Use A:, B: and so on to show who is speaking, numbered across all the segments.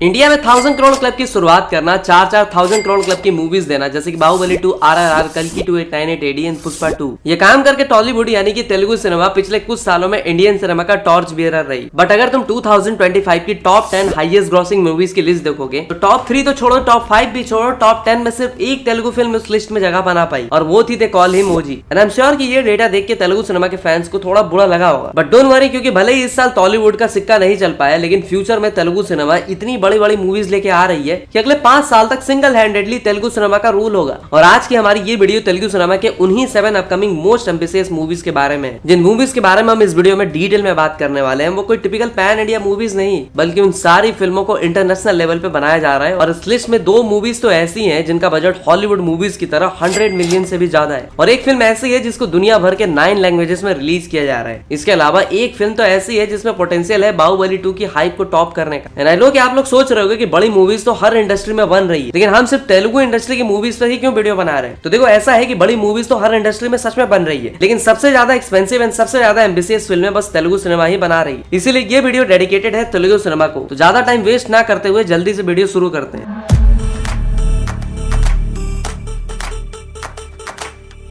A: India में 1000 crore club की शुरुआत करना, 4,000 करोड़ क्लब की मूवीज देना, जैसे कि बाहुबली 2, RRR, कल्कि 2, 898 AD, पुष्पा 2, ये काम करके टॉलीवुड यानी कि तेलुगु सिनेमा पिछले कुछ सालों में इंडियन सिनेमा का टॉर्च बियरर रही। बट अगर तुम 2025 की टॉप 10 हाईएस्ट ग्रॉसिंग मूवीज की लिस्ट देखोगे तो टॉप 3 तो छोड़ो, टॉप 5 भी छोड़ो, टॉप 10 में सिर्फ एक तेलुगु फिल्म उस लिस्ट में जगह बना पाई और वो थी they call him OG. And I am sure कि ये डेटा देख के तेलुगु सिनेमा के फैंस को थोड़ा बुरा लगा होगा, बट डोंट वरी, क्योंकि भले ही इस साल टॉलीवुड का सिक्का नहीं चल पाया, लेकिन फ्यूचर में तेलुगु सिनेमा इतनी बड़ी बड़ी मूवीज लेके आ रही है कि अगले 5 साल तक सिंगल हैंडेडली तेलुगु सिनेमा का रूल होगा। और आज की हमारी ये वीडियो तेलुगु सिनेमा के उन्हीं 7 अपकमिंग मोस्ट एम्बिशियस मूवीज के बारे में, जिन मूवीज के बारे में हम इस वीडियो में डिटेल में बात करने वाले हैं। वो कोई टिपिकल पैन इंडिया मूवीज नहीं, बल्कि उन सारी फिल्मों को इंटरनेशनल लेवल पे बनाया जा रहा है। और इस लिस्ट में 2 मूवीज तो ऐसी हैं जिनका बजट हॉलीवुड मूवीज की तरह 100 मिलियन से भी ज्यादा है, और एक फिल्म ऐसी है जिसको दुनिया भर के 9 लैंग्वेजेस में रिलीज किया जा रहा है। इसके अलावा एक फिल्म तो ऐसी है जिसमें पोटेंशियल है बाहुबली 2 की हाइप को टॉप करने का। एंड आई नो कि आप लोग सोच रहे होंगे कि बड़ी मूवीज तो हर इंडस्ट्री में बन रही है, लेकिन हम सिर्फ तेलुगु इंडस्ट्री की मूवीज पर ही क्यों वीडियो बना रहे हैं। तो देखो, ऐसा है कि बड़ी मूवीज तो हर इंडस्ट्री में सच में बन रही है, लेकिन सबसे ज्यादा एक्सपेंसिव एंड सबसे ज्यादा एम्बिशियस फिल्में बस तेलुगु सिनेमा ही बना रही है। इसीलिए ये वीडियो डेडिकेटेड है तेलुगु सिनेमा को। तो ज्यादा टाइम वेस्ट ना करते हुए जल्दी से वीडियो शुरू करते हैं।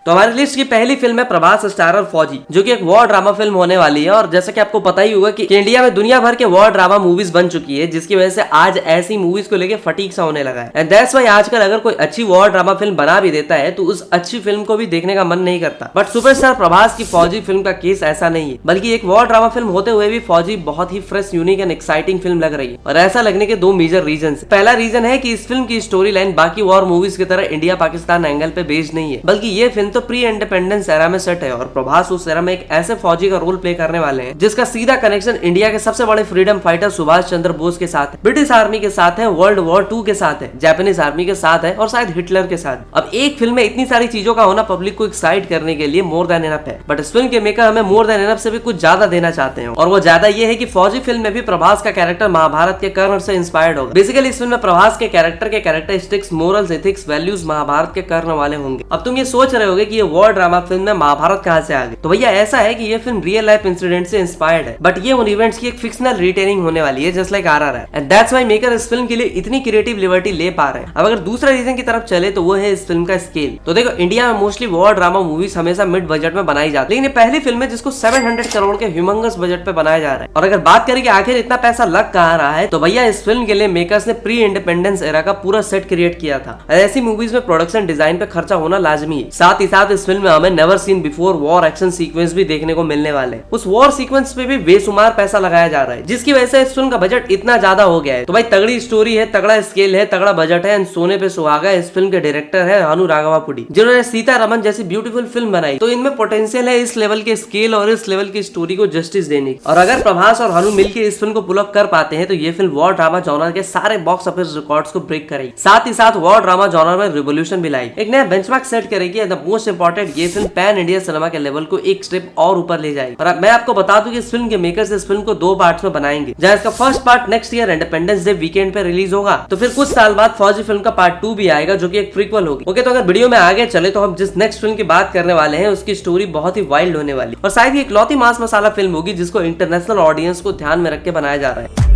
A: तो हमारी लिस्ट की पहली फिल्म है प्रभास स्टारर फौजी, जो कि एक वॉर ड्रामा फिल्म होने वाली है। और जैसा कि आपको पता ही होगा कि इंडिया में दुनिया भर के वॉर ड्रामा मूवीज बन चुकी है, जिसकी वजह से आज ऐसी मूवीज को लेके फटीक सा होने लगा है। एंड दैट्स व्हाई आजकल अगर कोई अच्छी वॉर ड्रामा फिल्म बना भी देता है तो उस अच्छी फिल्म को भी देखने का मन नहीं करता। बट सुपरस्टार प्रभास की फौजी फिल्म का केस ऐसा नहीं है, बल्कि एक वॉर ड्रामा फिल्म होते हुए भी फौजी बहुत ही fresh, unique and exciting film लग रही है। और ऐसा लगने के 2 मेजर रीजन। पहला रीजन है कि इस फिल्म की स्टोरी लाइन बाकी वॉर मूवीज की तरह इंडिया पाकिस्तान एंगल पे बेस्ड नहीं है, बल्कि ये फिल्म तो प्री इंडिपेंडेंस एरा में सेट है। और प्रभास उस एरा में एक ऐसे फौजी का रोल प्ले करने वाले हैं जिसका सीधा कनेक्शन इंडिया के सबसे बड़े फ्रीडम फाइटर सुभाष चंद्र बोस के साथ है, ब्रिटिश आर्मी के साथ है, वर्ल्ड वॉर 2 के साथ है, जापानीज आर्मी के साथ है, और शायद हिटलर के साथ। अब एक फिल्म में इतनी सारी चीजों का होना पब्लिक को एक्साइट करने के लिए मोर देन इनफ है, बट इस फिल्म के मेकर हमें मोर देन इनफ से भी कुछ ज्यादा देना चाहते हैं। और वो ज्यादा ये है कि फौजी फिल्म में भी प्रभास का कैरेक्टर महाभारत के कर्ण से इंस्पायर्ड होगा। बेसिकली इस फिल्म में प्रभास के कैरेक्टर के characteristics, morals, ethics, values Mahabharata के कर्ण वाले होंगे। अब तुम ये सोच रहे होगे कि ये वॉर ड्रामा फिल्म में महाभारत कहां से आ गई। तो भैया ऐसा है कि ये फिल्म रियल लाइफ इंसिडेंट से इंस्पायर्ड है, बट ये उन इवेंट्स की एक फिक्शनल रिटेलिंग होने वाली है, just like RRR। And that's why maker इस फिल्म के लिए इतनी क्रिएटिव लिबर्टी ले पा रहे हैं। अब अगर दूसरा रीजन की तरफ चले तो वो है इस फिल्म का स्केल। तो देखो, इंडिया में मोस्टली वॉर ड्रामा मूवीज हमेशा मिड बजट में बनाई जाती है, लेकिन ये पहली फिल्म है जिसको 700 करोड़ के ह्यूमंगस बजट पे बनाया जा रहा है। और अगर बात करें कि आखिर इतना पैसा लग कहां रहा है, तो भैया इस फिल्म के लिए मेकर्स ने प्री इंडिपेंडेंस एरा का पूरा सेट क्रिएट किया था। ऐसी मूवीज में प्रोडक्शन डिजाइन पे खर्चा होना लाजमी है। साथ ही साथ इस फिल्म में हमें never seen before war action sequence भी देखने को मिलने वाले हैं। उस वॉर सीक्वेंस पे भी बेशुमार पैसा लगाया जा रहा है, जिसकी वजह से इस फिल्म का बजट इतना ज्यादा हो गया है। तो भाई तगड़ी स्टोरी है, तगड़ा स्केल है, तगड़ा बजट है, सोने पे सुहागा। इस फिल्म के डायरेक्टर है अनु राघवापुडी, जिन्होंने सीतारमन जैसी ब्यूटीफुल फिल्म बनाई। तो इनमें पोटेंशियल है इस लेवल के स्केल और इस लेवल की स्टोरी को जस्टिस देने की। और अगर प्रभास और हनु मिलकर इस फिल्म को पुल अप कर पाते हैं तो ये फिल्म वॉर ड्रामा जॉनर के सारे बॉक्स ऑफिस रिकॉर्ड्स को ब्रेक करेगी। साथ ही साथ वॉर ड्रामा जॉनर में रिवोल्यूशन भी लाएगी, एक नया बेंचमार्क सेट करेगी। द मोस्ट इंपॉर्टेंट, ये फिल्म पैन इंडिया सिनेमा के लेवल को एक स्टेप और ऊपर ले जाएगी। और मैं आपको बता दूं कि इस फिल्म के मेकर्स इस फिल्म को 2 पार्ट्स में बनाएंगे, जहां इसका first part next year independence day weekend पे रिलीज होगा। तो फिर कुछ साल बाद फौजी फिल्म का पार्ट 2 भी आएगा, जो कि एक प्रीक्वल होगी। ओके, तो अगर वीडियो में आगे चले तो हम जिस नेक्स्ट फिल्म की बात करने वाले हैं उसकी स्टोरी बहुत ही वाइल्ड होने वाली, और शायद ये इकलौती मास मसाला फिल्म होगी जिसको इंटरनेशनल ऑडियंस को ध्यान में रख के बनाया जा रहा है।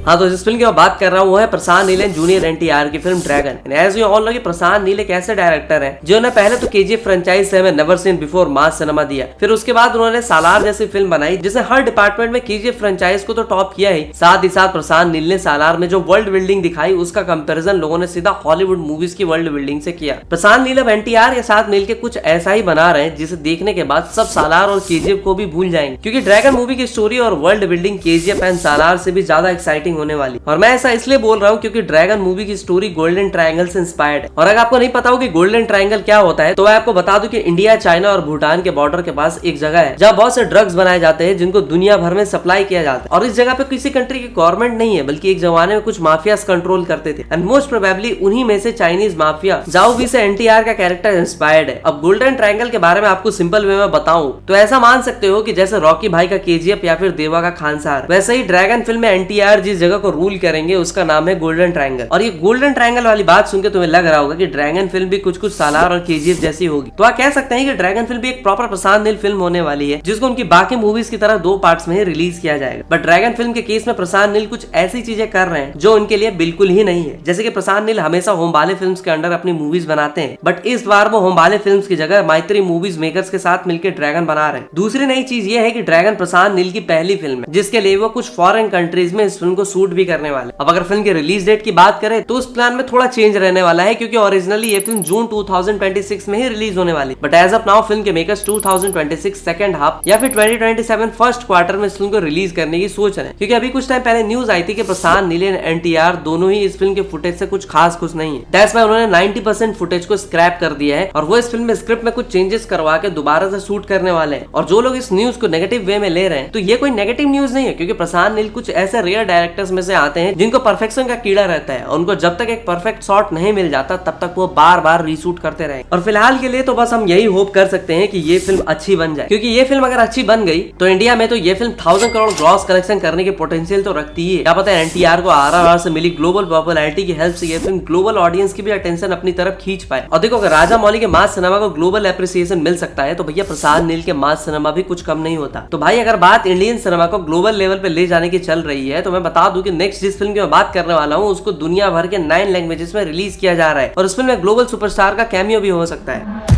A: हाँ, तो जिस फिल्म की मैं बात कर रहा हूँ वो है Prashanth Neel and junior NTR की film Dragon. As you all know कि प्रशांत नील एक ऐसे डायरेक्टर हैं जिन्होंने पहले तो KGF फ्रेंचाइज से हमें नेवर सीन बिफोर मास सिनेमा दिया, फिर उसके बाद उन्होंने सालार जैसी फिल्म बनाई जिसने हर डिपार्टमेंट में KGF फ्रेंचाइज को तो टॉप किया ही। साथ ही साथ प्रशांत नील ने सालार में जो वर्ल्ड बिल्डिंग दिखाई उसका कंपेरिजन लोगों ने सीधा हॉलीवुड मूवीज की वर्ल्ड बिल्डिंग से किया। प्रशांत नील अब NTR के साथ मिलकर कुछ ऐसा ही बना रहे हैं जिसे देखने के बाद सब सालार और KGF को भी भूल जाएंगे, क्योंकि ड्रैगन मूवी की स्टोरी और वर्ल्ड बिल्डिंग KGF एंड सालार से भी ज्यादा एक्साइटिंग होने वाली। और मैं ऐसा इसलिए बोल रहा हूँ क्योंकि ड्रैगन मूवी की स्टोरी गोल्डन ट्रायंगल से इंस्पायर्ड है। और अगर आपको नहीं पता हो कि गोल्डन ट्रायंगल क्या होता है तो मैं आपको बता दूं कि इंडिया, चाइना और भूटान के बॉर्डर के पास एक जगह है जहाँ बहुत से ड्रग्स बनाए जाते हैं जिनको दुनिया भर में सप्लाई किया जाता है। और इस जगह पे किसी कंट्री की गवर्नमेंट नहीं है, बल्कि एक जमाने में कुछ माफियाज कंट्रोल करते थे। एंड मोस्ट प्रोबेबली उन्हीं में से चाइनीज माफिया जाओवी से NTR का कैरेक्टर इंस्पायर्ड है। अब गोल्डन ट्रायंगल के बारे में आपको सिंपल वे में बताऊं तो ऐसा मान सकते हो कि जैसे रॉकी भाई का KGF या फिर देवा का खानसार, वैसे ही ड्रैगन फिल्म में NTR जिस जगह को रूल करेंगे, उसका नाम है गोल्डन ट्रायंगल। और ये गोल्डन ट्रायंगल वाली बात सुनकर तुम्हें लग रहा होगा कि ड्रैगन फिल्म भी कुछ सालार और केजीएफ जैसी होगी, तो आप कह सकते हैं कि ड्रैगन फिल्म भी एक प्रॉपर प्रशांत नील फिल्म होने वाली है, जिसको उनकी बाकी मूवीज की तरह 2 पार्ट्स में ही रिलीज किया जाएगा। बट ड्रैगन फिल्म के केस में प्रशांत नील कुछ ऐसी चीजें कर रहे हैं जो उनके लिए बिल्कुल ही नहीं है। जैसे कि प्रशांत नील हमेशा होमबाले फिल्म्स के अंडर अपनी मूवीज बनाते हैं, बट इस बार वो होमबाले फिल्म्स की जगह मैत्री मूवीज मेकर्स के साथ मिलकर ड्रैगन बना रहे हैं। दूसरी नई चीज ये है कि ड्रैगन प्रशांत नील की पहली फिल्म है, जिसके लिए वो कुछ फॉरेन कंट्रीज में इस फिल्म को शूट भी करने वाले। अब अगर फिल्म की रिलीज डेट की बात करें तो उस प्लान में थोड़ा चेंज रहने वाला है, क्योंकि ओरिजिनली ये फिल्म जून 2026 में ही रिलीज होने वाली, but as of now film के मेकर्स 2026 सेकंड हाफ या फिर 2027 फर्स्ट क्वार्टर में इस फिल्म को रिलीज करने की सोच रहे हैं। क्योंकि अभी कुछ टाइम पहले न्यूज आई थी कि प्रशांत नील एंड एनटीआर दोनों ही इस फिल्म के फुटेज से कुछ खास खुश नहीं है। दैट्स व्हाई उन्होंने 90% फुटेज को स्क्रैप कर दिया है और वो इस फिल्म में स्क्रिप्ट में कुछ चेंजेस करवा के दोबारा से शूट करने वाले हैं। और जो लोग इस न्यूज को नेगेटिव वे में ले रहे हैं, तो ये कोई नेगेटिव न्यूज नहीं है, क्योंकि प्रशांत नील कुछ ऐसे रेयर डायरेक्टर्स में से आते हैं जिनको परफेक्शन का कीड़ा रहता है। उनको जब तक एक परफेक्ट शॉट नहीं मिल जाता तब तक वो बार बार रीशूट करते रहे। और फिलहाल के लिए तो बस हम यही होप कर सकते हैं कि ये फिल्म अच्छी बन जाए, क्योंकि ये फिल्म अगर अच्छी बन गई तो इंडिया में तो ये फिल्म 1000 करोड़ ग्रॉस कलेक्शन करने की पोटेंशियल तो रखती है। क्या पता है एनटीआर को आरआरआर से मिली ग्लोबल पॉपुलैरिटी की हेल्प से ये फिल्म ग्लोबल ऑडियंस की भी अटेंशन अपनी तरफ खींच पाए। और देखो, अगर राजा मौली के मास सिनेमा को ग्लोबल एप्रिसिएशन मिल सकता है तो भैया प्रशांत नील के मास सिनेमा भी कुछ कम नहीं होता। तो भाई अगर बात इंडियन सिनेमा को ग्लोबल लेवल पे ले जाने की चल रही है, तो मैं बता दूं कि नेक्स्ट जिस फिल्म की मैं बात करने वाला हूँ उसको दुनिया भर के 9 लैंग्वेजेस में रिलीज किया जा रहा है, और उस फिल्म में ग्लोबल सुपरस्टार का कैमियो भी हो सकता है।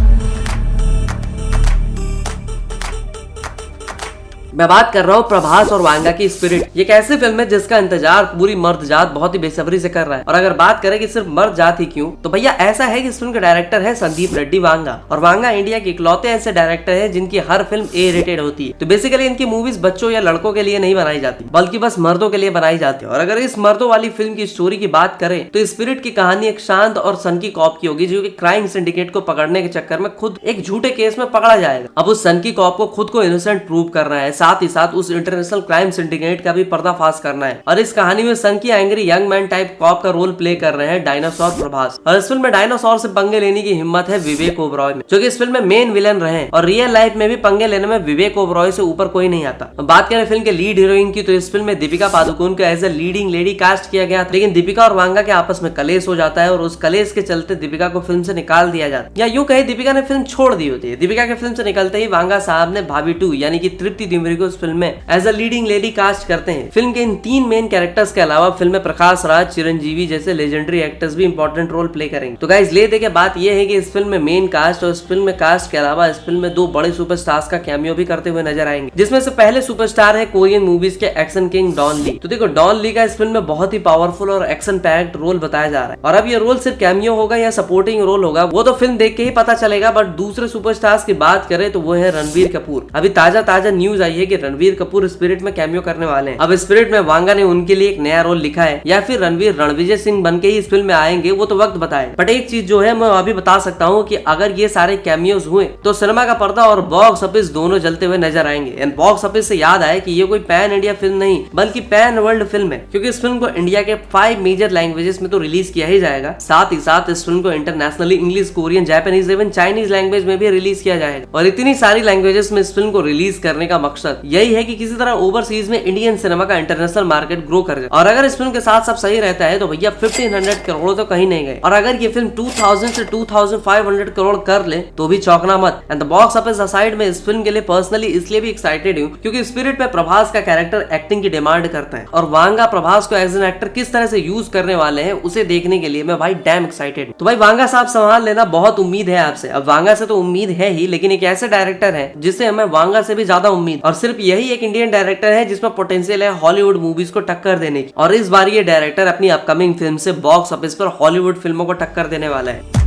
A: मैं बात कर रहा हूँ प्रभास और वांगा की स्पिरिट। ये एक ऐसी फिल्म है जिसका इंतजार पूरी मर्द जात बहुत ही बेसब्री से कर रहा है। और अगर बात करें कि सिर्फ मर्द जात ही क्यों, तो भैया ऐसा है कि इस फिल्म के डायरेक्टर है संदीप रेड्डी वांगा। और वांगा इंडिया के इकलौते ऐसे डायरेक्टर है जिनकी हर फिल्म ए रेटेड होती है। तो बेसिकली इनकी मूवीज बच्चों या लड़कों के लिए नहीं बनाई जाती, बल्कि बस मर्दों के लिए बनाई जाती है। और अगर इस मर्दों वाली फिल्म की स्टोरी की बात करें तो स्पिरिट की कहानी एक शांत और सन की कॉप की होगी, जो कि क्राइम सिंडिकेट को पकड़ने के चक्कर में खुद एक झूठे केस में पकड़ा जाएगा। अब उस सन की कॉप को खुद को इनोसेंट प्रूव करना है, साथ ही साथ उस इंटरनेशनल क्राइम सिंडिकेट का भी पर्दाफाश करना है। और इस कहानी में सन की angry young man type cop का रोल प्ले कर रहे हैं डायनासोर प्रभास। और इस फिल्म में डायनासोर से पंगे लेने की हिम्मत है विवेक ओबरॉय में, जो कि इस फिल्म में मेन विलन रहे। और रियल लाइफ में भी पंगे लेने में विवेक ओबरॉय से ऊपर कोई नहीं आता। बात करें फिल्म के लीड हीरोइन की, तो इस फिल्म में दीपिका पादुकोण को as a leading lady cast किया गया, लेकिन दीपिका और वांगा के आपस में कलेश हो जाता है और उस कलेश के चलते दीपिका को फिल्म से निकाल दिया जाता है, या यूं कहे दीपिका ने फिल्म छोड़ दी होती है। दीपिका के फिल्म से निकलते ही वांगा साहब ने भाभी 2 यानी कि तृप्ति डिमरी को इस फिल्म में as a leading lady cast करते हैं। फिल्म के इन 3 मेन कैरेक्टर्स के अलावा फिल्म में प्रकाश राज, चिरंजीवी जैसे लेजेंडरी एक्टर्स भी इंपॉर्टेंट रोल प्ले करेंगे। तो गाइस ले देखिए, बात यह है कि इस फिल्म में मेन कास्ट और इस फिल्म में कास्ट के अलावा इस फिल्म में 2 बड़े सुपरस्टार्स का कैमियो भी करते हुए नजर आएंगे, जिसमें से पहले सुपरस्टार है कोरियन मूवीज के एक्शन किंग डॉन ली। तो देखो, डॉन ली का इस फिल्म में बहुत ही पावरफुल और एक्शन पैक्ड रोल बताया जा रहा है। और अब ये रोल सिर्फ कैमियो होगा या सपोर्टिंग रोल होगा वो तो फिल्म देख के ही पता चलेगा। बट दूसरे सुपरस्टार्स की बात करें तो वो है रणवीर कपूर। अभी ताजा न्यूज आई है कि रणवीर कपूर स्पिरिट में कैमियो करने वाले हैं। अब स्पिरिट में वांगा ने उनके लिए एक नया रोल लिखा है, या फिर रणवीर रणविजय सिंह बन के ही इस फिल्म में आएंगे, वो तो वक्त बताए। बट एक चीज जो है मैं अभी बता सकता हूँ कि अगर ये सारे कैमियोज हुए तो सिनेमा का पर्दा और बॉक्स ऑफिस दोनों जलते हुए नजर आएंगे। एंड बॉक्स ऑफिस से याद आया कि ये कोई पैन इंडिया फिल्म नहीं बल्कि पैन वर्ल्ड फिल्म है, क्योंकि इस फिल्म को इंडिया के 5 मेजर लैंग्वेजेस में तो रिलीज किया ही जाएगा, साथ ही साथ इस फिल्म को इंटरनेशनली इंग्लिश, कोरियन, जापानीज एवं चाइनीज लैंग्वेज में भी रिलीज किया जाएगा। और इतनी सारी लैंग्वेजेस में इस फिल्म को रिलीज करने का मकसद यही है कि किसी तरह ओवरसीज में इंडियन सिनेमा का इंटरनेशनल मार्केट ग्रो कर जाए। और अगर इस फिल्म के साथ सब सही रहता है तो भैया 1500 करोड़ तो कहीं नहीं गए। और अगर ये फिल्म 2000 से 2500 करोड़ कर ले तो भी चौंकना मत। And the box office aside में इस फिल्म के लिए पर्सनली इसलिए भी एक्साइटेड हूँ क्योंकि स्पिरिट में प्रभास का कैरेक्टर एक्टिंग की डिमांड करता है, और वांगा प्रभास को एज एन एक्टर किस तरह से यूज करने वाले हैं उसे देखने के लिए मैं भाई डैम एक्साइटेड हूँ। तो भाई वांगा साहब संभाल लेना, बहुत उम्मीद है आपसे। अब वांगा से तो उम्मीद है ही, लेकिन एक ऐसे डायरेक्टर है जिससे हमें वांगा से भी ज्यादा उम्मीद, और सिर्फ यही एक इंडियन डायरेक्टर है जिसमें पोटेंशियल है हॉलीवुड मूवीज को टक्कर देने की। और इस बार ये डायरेक्टर अपनी अपकमिंग फिल्म से बॉक्स ऑफिस पर हॉलीवुड फिल्मों को टक्कर देने वाला है।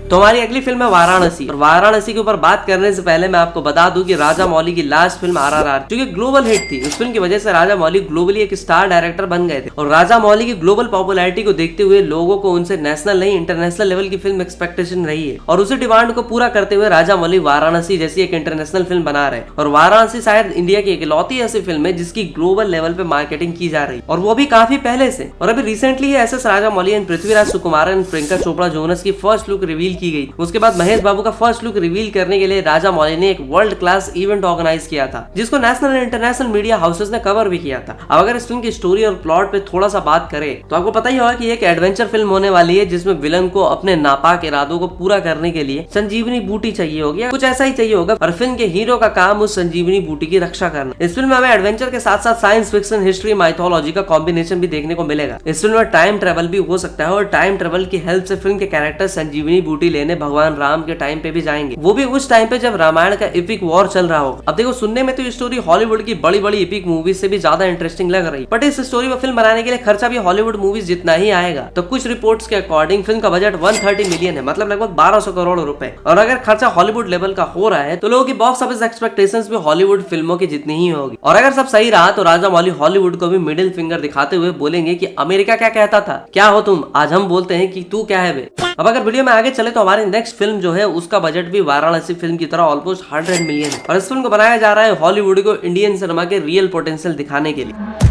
A: तो हमारी अगली फिल्म है वाराणसी। और वाराणसी के ऊपर बात करने से पहले मैं आपको बता दूं कि राजा मौली की लास्ट फिल्म आरआरआर जो कि ग्लोबल हिट थी, उस फिल्म की वजह से राजा मौली ग्लोबली एक स्टार डायरेक्टर बन गए थे। और राजा मौली की ग्लोबल पॉपुलैरिटी को देखते हुए लोगों को उनसे नेशनल नहीं इंटरनेशनल लेवल की फिल्म एक्सपेक्टेशन रही है, और उसी डिमांड को पूरा करते हुए राजा मौली वाराणसी जैसी एक इंटरनेशनल फिल्म बना रहे। और वाराणसी शायद इंडिया की इकलौती ऐसी फिल्म है जिसकी ग्लोबल लेवल पे मार्केटिंग की जा रही, और वो भी काफी पहले से। और अभी recently SS Rajamouli and Prithviraj Sukumaran and Priyanka Chopra Jonas की फर्स्ट लुक रिवील की गई। उसके बाद महेश बाबू का फर्स्ट लुक रिवील करने के लिए राजा मौली ने एक वर्ल्ड क्लास इवेंट ऑर्गेनाइज किया था, जिसको national and international media houses ने कवर भी किया था। अब अगर इस फिल्म की स्टोरी और प्लॉट पे थोड़ा सा बात करें तो आपको पता ही होगा कि एक एडवेंचर फिल्म होने वाली है, जिसमें विलन को अपने नापाक इरादों को पूरा करने के लिए संजीवनी बूटी चाहिए होगी या कुछ ऐसा ही चाहिए होगा, और फिल्म के हीरो का काम उस संजीवनी बूटी की रक्षा करना। इस फिल्म में हमें एडवेंचर के साथ साथ साइंस फिक्शन, हिस्ट्री, माइथोलॉजी का कॉम्बिनेशन भी देखने को मिलेगा। इस फिल्म में टाइम ट्रेवल भी हो सकता है, और टाइम ट्रेवल की हेल्प से फिल्म के कैरेक्टर संजीवनी बूटी लेने भगवान राम के टाइम पे भी जाएंगे, वो भी उस टाइम पे जब रामायण का एपिक वॉर चल रहा हो। अब देखो, सुनने में तो ये स्टोरी हॉलीवुड की बड़ी बड़ी एपिक मूवीज से भी ज्यादा इंटरेस्टिंग लग रही, बट इस स्टोरी में फिल्म बनाने के लिए खर्चा भी हॉलीवुड मूवीज जितना ही आएगा। तो कुछ रिपोर्ट्स के अकॉर्डिंग फिल्म का बजट 130 मिलियन है, मतलब लगभग 1200 करोड़ रुपए। और अगर खर्चा हॉलीवुड लेवल का हो रहा है तो लोगों की बॉक्स ऑफिस एक्सपेक्टेशंस भी हॉलीवुड फिल्मों की जितनी ही होगी। और अगर सब सही रहा तो राजा मौली हॉलीवुड को भी मिडिल फिंगर दिखाते हुए बोलेंगे कि अमेरिका क्या कहता था, क्या हो तुम, आज हम बोलते हैं कि तू क्या है बे। अब अगर वीडियो में आगे चले तो हमारी नेक्स्ट फिल्म जो है उसका बजट भी वाराणसी फिल्म की तरह ऑलमोस्ट 100 मिलियन है, और इस फिल्म को बनाया जा रहा है हॉलीवुड को इंडियन सिनेमा के रियल पोटेंशियल दिखाने के लिए।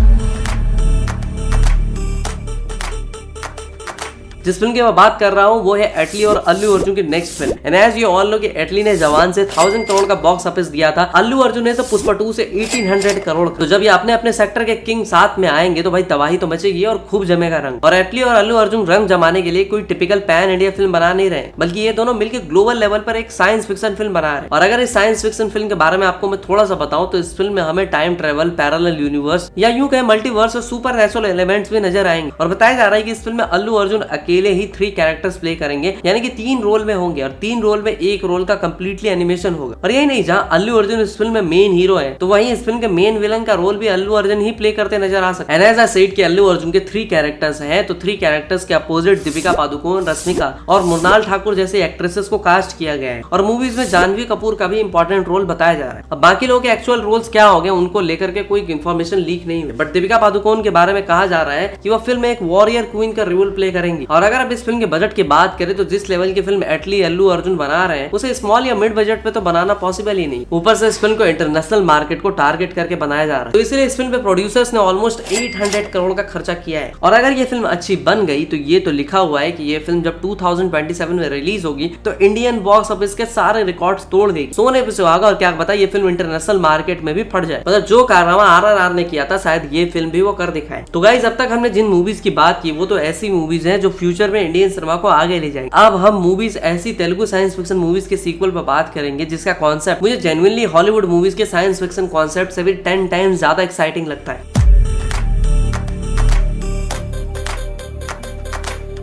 A: जिस फिल्म की मैं बात कर रहा हूँ वो है एटली और अल्लू अर्जुन की next film. And as you all know कि एटली ने जवान से 1000 करोड़ का बॉक्स ऑफिस दिया था, अल्लू अर्जुन ने तो पुष्पा 2 से 1800 करोड़। तो जब ये अपने सेक्टर के किंग साथ में आएंगे तो भाई तबाही तो मचेगी और खूब जमेगा रंग। और एटली और अल्लू अर्जुन रंग जमाने के लिए कोई टिपिकल पैन इंडिया फिल्म बना नहीं रहे, बल्कि ये दोनों मिलकर ग्लोबल लेवल पर एक साइंस फिक्शन फिल्म बना रहे हैं। और अगर इस साइंस फिक्शन फिल्म के बारे में आपको मैं थोड़ा सा बताऊं तो इस फिल्म में हमें टाइम ट्रेवल, पैरेलल यूनिवर्स या यूं कहें मल्टीवर्स और सुपर नेचुरल एलिमेंट्स भी नजर आएंगे। और बताया जा रहा है कि इस फिल्म में अल्लू अर्जुन अकेले ही 3 कैरेक्टर्स प्ले करेंगे, यानी कि 3 रोल में होंगे, और 3 रोल में एक रोल का कंप्लीटली एनिमेशन होगा। और यही नहीं, जहां अल्लू अर्जुन इस फिल्म में मेन हीरो है तो वहीं इस फिल्म के मेन विलन का रोल भी अल्लू अर्जुन ही प्ले करते नजर आ सकते हैं। एंड एज आई सेड कि अल्लू अर्जुन के 3 कैरेक्टर्स हैं, तो 3 कैरेक्टर्स के अपोजिट दीपिका पादुकोण, रश्मिका और मृणाल ठाकुर जैसे एक्ट्रेसेस को कास्ट किया गया है। और मूवीज में जानवी कपूर का भी इंपॉर्टेंट रोल बताया जा रहा है। अब बाकी लोगों के एक्चुअल रोल्स क्या हो गए उनको लेकर के कोई इन्फॉर्मेशन लीक नहीं हुई, बट दीपिका पादुकोण के बारे में कहा जा रहा है कि वह फिल्म में एक वॉरियर क्वीन का रोल प्ले करेंगी। और अगर अब इस फिल्म के बजट की बात करें तो जिस लेवल की फिल्म एटली अल्लू अर्जुन बना रहे हैं उसे स्मॉल या मिड बजट पे तो बनाना पॉसिबल ही नहीं। ऊपर से इस फिल्म को इंटरनेशनल मार्केट को टारगेट करके बनाया जा रहा है, तो इसलिए इस फिल्म पे प्रोड्यूसर्स ने ऑलमोस्ट 800 करोड़ का खर्चा किया है। और अगर ये फिल्म अच्छी बन गई तो ये तो लिखा हुआ है कि ये फिल्म जब 2027 में रिलीज होगी तो इंडियन बॉक्स ऑफिस के सारे रिकॉर्ड्स तोड़ देगी, सोने पे सुहागा। और क्या पता ये फिल्म इंटरनेशनल मार्केट में भी फट जाए, मतलब जो कारनामा RRR ने किया था शायद ये फिल्म भी वो कर दिखाए। तो गाइस, अब तक हमने जिन मूवीज की बात की वो तो ऐसी मूवीज हैं जो फ्यूचर में इंडियन सिनेमा को आगे ले जाएंगे। अब हम मूवीज ऐसी तेलुगु साइंस फिक्शन मूवीज के सीक्वल पर बात करेंगे जिसका कॉन्सेप्ट मुझे जेन्युइनली हॉलीवुड मूवीज के साइंस फिक्शन कॉन्सेप्ट से भी 10 टाइम्स ज्यादा एक्साइटिंग लगता है।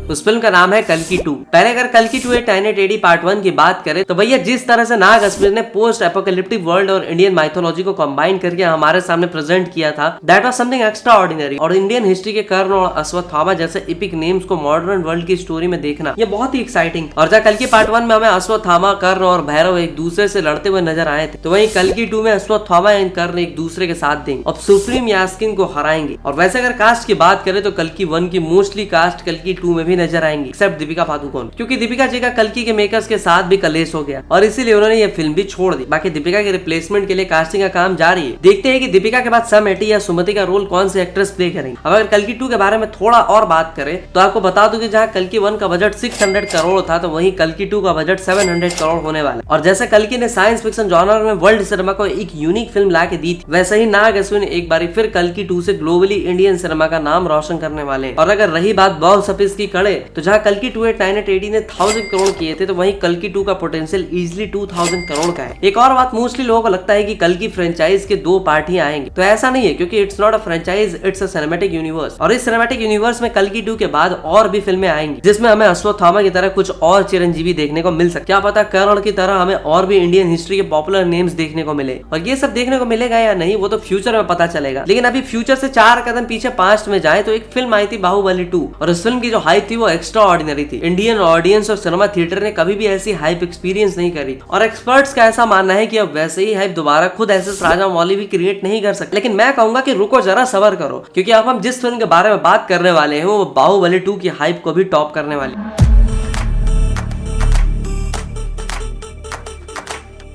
A: उस फिल्म का नाम है कल्कि 2। पहले अगर कल्कि 2 टेनेट एडी पार्ट 1 की बात करें तो भैया जिस तरह से नाग अश्विन ने पोस्ट एपोकलिप्टिक वर्ल्ड और इंडियन माइथोलॉजी को कंबाइन करके हमारे सामने प्रेजेंट किया था, that was something extra ordinary. और इंडियन हिस्ट्री के कर्ण और अश्वत्थामा जैसे एपिक नेम्स को मॉडर्न वर्ल्ड की स्टोरी में देखना ये बहुत ही एक्साइटिंग। और जब कल्कि पार्ट 1 में हमें अश्वत्थामा, कर्ण और भैरव एक दूसरे से लड़ते हुए नजर आए थे, तो वहीं कल्कि 2 में अश्वत्थामा एंड कर्ण एक दूसरे के साथ देंगे और सुप्रीम यास्किन को हराएंगे। और वैसे अगर कास्ट की बात करें तो कल्कि 1 की मोस्टली कास्ट कल्कि 2 में भी नजर आएंगे, एक्सेप्ट दीपिका पादुकोण, क्योंकि दीपिका जी का कल्कि के मेकर्स के साथ भी कलेश हो गया और इसीलिए उन्होंने ये फिल्म भी छोड़ दी। बाकी दीपिका के रिप्लेसमेंट के लिए कास्टिंग का काम जारी है। देखते हैं कि दीपिका के बाद सम एटी या सुमति का रोल कौन से एक्ट्रेस प्ले करेंगे। अब अगर कल्कि 2 के बारे में थोड़ा और बात करें तो आपको बता दूं कि जहां कल्कि 1 का बजट 600 करोड़ था तो वहीं कल्कि 2 का बजट 700 करोड़ होने वाला है। और जैसे कल्कि ने साइंस फिक्शन जॉनर में वर्ल्ड सिनेमा को एक यूनिक फिल्म ला के दी थी, वैसे ही नाग अश्विन एक बार फिर कल्कि 2 से ग्लोबली इंडियन सिनेमा का नाम रोशन करने वाले हैं। और अगर रही बात बॉक्स ऑफिस की कड़े, तो जहां कल्कि 2 टेनेट एडी ने 1000 करोड़ किए थे तो वहीं कल्कि 2 का पोटेंशियल इजीली 2000 करोड़ का है। एक और बात, मोस्टली लोगों को लगता है कि कल्कि फ्रेंचाइज के 2 पार्ट ही आएंगे, तो ऐसा नहीं है, क्योंकि it's not a franchise, it's a cinematic universe. और इस सिनेमैटिक यूनिवर्स में कल्कि 2 के बाद और भी फिल्में आएंगी जिसमें हमें अश्वत्थामा की तरह कुछ और चिरंजीवी देखने को मिल सकता, क्या पता कर्ण की तरह हमें और भी इंडियन हिस्ट्री के पॉपुलर नेम्स देखने को मिले। और ये सब देखने को मिलेगा या नहीं वो तो फ्यूचर में पता चलेगा, लेकिन अभी फ्यूचर से 4 कदम पीछे पास्ट में जाए तो एक फिल्म आई थी बाहुबली 2, और इस फिल्म की जो हाइप थी वो एक्स्ट्रा ऑर्डिनरी थी। इंडियन ऑडियंस और सिनेमा थिएटर ने कभी भी ऐसी हाइप एक्सपीरियंस नहीं करी, और एक्सपर्ट्स का ऐसा मानना है कि अब वैसे ही हाइप दोबारा खुद ऐसे राजा मौली भी क्रिएट नहीं कर सकते। लेकिन मैं कहूंगा कि रुको जरा, सबर करो, क्योंकि अब हम जिस फिल्म के बारे में बात करने वाले हैं वो बाहुबली 2 की हाइप को भी टॉप करने वाली।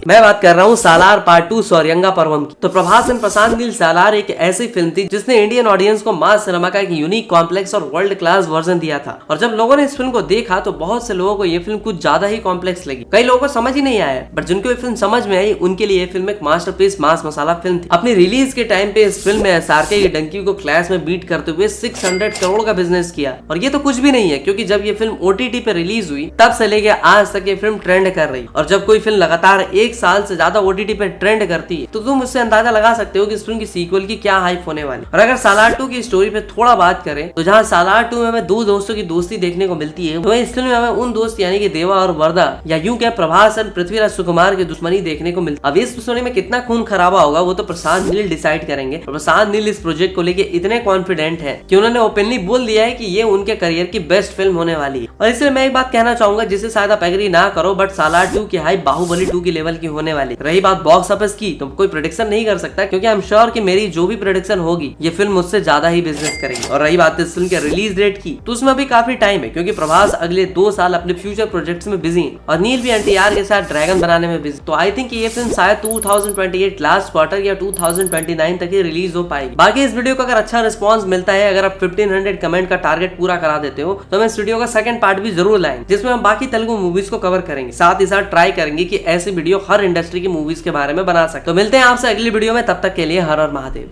A: मैं बात कर रहा हूँ सालार पार्ट 2 सौर्यंगा पर्वम की। तो प्रभास एंड प्रशांत नील सालार एक ऐसी फिल्म थी जिसने इंडियन ऑडियंस को मास सिनेमा का एक यूनिक कॉम्प्लेक्स और वर्ल्ड क्लास वर्जन दिया था। और जब लोगों ने इस फिल्म को देखा तो बहुत से लोगों को ये फिल्म कुछ ज्यादा ही कॉम्प्लेक्स लगी, कई लोगों को समझ ही नहीं आया, बट जिनको ये फिल्म समझ में आई उनके लिए ये फिल्म एक मास्टरपीस मास मसाला फिल्म थी। अपनी रिलीज के टाइम पे इस फिल्म में एसआरके की डंकी को क्लास में बीट करते हुए 600 करोड़ का बिजनेस किया। और ये तो कुछ भी नहीं है, क्योंकि जब ये फिल्म ओटीटी पे रिलीज हुई तब से लेके आज तक ये फिल्म ट्रेंड कर रही। और जब कोई फिल्म लगातार एक साल से ज्यादा ओटीटी पे ट्रेंड करती है तो तुम उससे अंदाजा लगा सकते हो कि इस फिल्म की सीक्वल की क्या हाइप होने वाली। और अगर सालार 2 की स्टोरी पे थोड़ा बात करें तो जहां सालार 2 में हमें दो दोस्तों की दोस्ती देखने को मिलती है, तो इस फिल्म में हमें उन दोस्त यानी कि देवा और वरदा या यूं क्या प्रभास और पृथ्वीराज सुकुमार की दुश्मनी देखने को मिलती है। अब इस दुश्मनी में कितना खून खराबा होगा वो तो प्रशांत नील डिसाइड करेंगे। और प्रशांत नील इस प्रोजेक्ट को लेके इतने कॉन्फिडेंट है कि उन्होंने ओपनली बोल दिया है कि ये उनके करियर की बेस्ट फिल्म होने वाली है। और इसलिए मैं एक बात कहना चाहूंगा जिसे शायद आप एग्री ना करो, बट सालार 2 की हाइप बाहुबली 2 की लेवल की होने वाली। रही बात बॉक्स ऑफिस की, तो कोई प्रेडिक्शन नहीं कर सकता, क्योंकि आई एम श्योर कि मेरी जो भी प्रेडिक्शन होगी ये फिल्म मुझसे ज्यादा ही बिजनेस करेगी। और रही बात इस फिल्म के रिलीज डेट की, तो उसमें भी काफी टाइम है, क्योंकि प्रभास अगले 2 साल अपने फ्यूचर प्रोजेक्ट्स में बिजी है और नील भी एनटीआर के साथ ड्रैगन बनाने में बिजी। तो आई थिंक ये फिल्म शायद 2028 लास्ट क्वार्टर या 2029 तक ही रिलीज हो पाएगी। बाकी इस वीडियो को अगर अच्छा रिस्पॉन्स मिलता है, अगर आप 1500 कमेंट का टारगेट पूरा करा देते हो, तो हम इस वीडियो का सेकंड पार्ट भी जरूर लाएंगे, जिसमें हम बाकी तेलुगु मूवीज को कवर करेंगे। साथ ही साथ ट्राई करेंगे कि ऐसी वीडियो हर इंडस्ट्री की मूवीज के बारे में बना सकते। तो मिलते हैं आपसे अगली वीडियो में, तब तक के लिए हर हर महादेव।